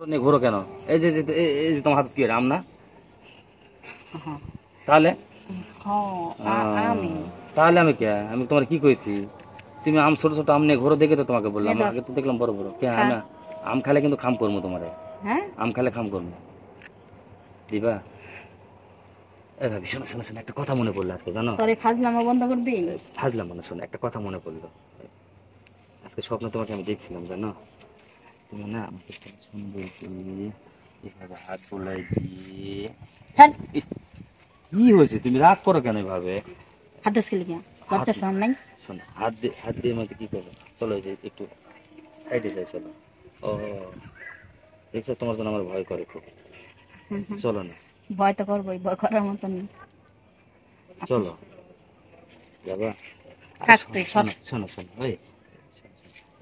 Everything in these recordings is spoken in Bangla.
নিয়ে ঘোরো কেন? এই যে তোমার হাতে কি আম না? হ্যাঁ। তাহলে আমি তাহলে আমি তোমার কি কইছি? তুমি আম ছোট ছোট আম নিয়ে ঘোরো দেখে তো তোমাকে বললাম, ধর আগে তো দেখলাম বড় বড়। কে খা। আমি আম খালে কিন্তু খাম করবো তোমারে। হ্যাঁ, আম খালে খাম করবো, দিবা? এ ভাবি, শোনো শোনো শোনো, একটা কথা মনে পড়লো আজকে, জানো? তোর এই ফাজলামো বন্ধ করবি। ফাজলাম মানে, শোনো একটা কথা মনে পড়লো আজকে। স্বপ্ন তোমাকে আমি দেখছিলাম, জানো? তুমি না আমাকে পছন্দ করে এভাবে হাত বোলাই দিয়ে। ছাড়। ইহ, কি হয়েছে? তুমি রাগ করো কেন এভাবে? হাত দাস খেলি কেন? হাত, লজ্জা শরম নাই? শোনো, হাত দিয়ে মধ্যে কি করবো? চলো, এই যে একটু সাইডে যাই, চলো। ও, দেখছো, তোমার জন্য আমার ভয় করে খুব। হুম, হুম। চলো না, ভয় তো করবোই, ভয় করার মতন আছিস। চলো, যাবা? আরে থাক তুই সর। শোনো শোনো শোনো, ওই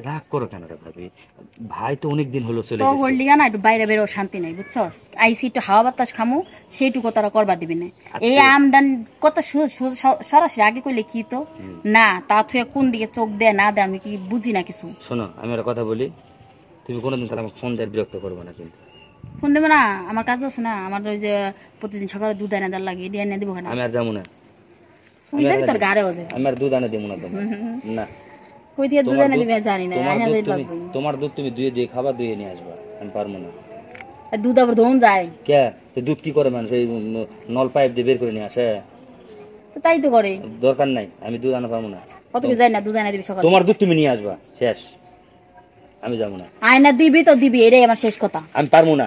রাগ করো কেন রে ভাবি? ভাই তো অনেক দিন হলো চলে তো গেছে। বললি না একটু বাইরে বেরো, শান্তি নাই বুঝছস? আইসি একটু হাওয়া বাতাস খামু, সেইটুকু তারা করবা দিবি না। এই আজকে আমদান কত সরাসরি আগে কইলে কি তো হুম, না, তা তুই কোন দিকে চোখ দেয় না দেয় আমি কি বুঝি না কিছু। শোনো, আমি একটা কথা বলি, তুমি কোনোদিন তাহলে আমাকে ফোন দিয়ে বিরক্ত করবে না কিন্তু। ফোন দেবো না, আমার কাজ আছে না। আমার ওই যে প্রতিদিন সকালে দুধ এনে দেওয়ার লাগে, এটা এনে দেবো কেন? আমি আর যাবো না। তুই আমি আর যাবি এনে তোর দিব, গাড়ে হবে। আমি আর দুধ আনে দিব না তোমার। না, কই দিয়ে দুধ তোমার এনে দুধ, দিবি জানি না, তোমার এনে দুধ দিতে তুমি, লাগবে। তোমার দুধ তুমি দুয়ে দিয়ে খাবার দুয়ে নিয়ে আসবা, আমি পারবো না। দুধ আবার ধন যায়। কে? তো দুধ কি করে মানুষ? এই নল পাইপ দিয়ে বের করে নিয়ে আসে? তো তাই তো করে। দরকার নাই, আমি দুধ আনা পারবো না। কত কি যাই না, দুধ এনে দিবি সকালে। তোমার দুধ তুমি নিয়ে আসবা, শেষ। আমি যাবো না। আয়না দিবি তো দিবি, এটাই আমার শেষ কথা। আমি পারবো না,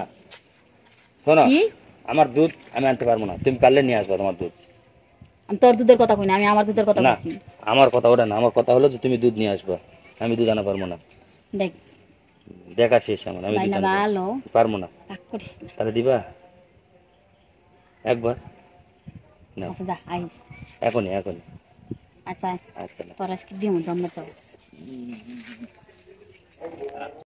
শোনো, কি? আমার দুধ আমি আনতে পারবো না, তুমি পারলে নিয়ে আসবা তোমার দুধ। আমি তোর দুধের কথা কই না, আমি আমার দুধের কথা না, কইছি। আমার কথা ওটা না, আমার কথা হলো যে তুমি দুধ নিয়ে আসবা, আমি দুধ আনা পারবো না। দেখ দেখা শেষ আমার, আমি দুধ বাইনা আনা ভালো পারবো না। রাগ করিস না। তাহলে দিবা একবার? না, আচ্ছা দা আইস। এখনই এখনই। আচ্ছা আচ্ছা, না। তোর আজকে দিমু জন্ম তো।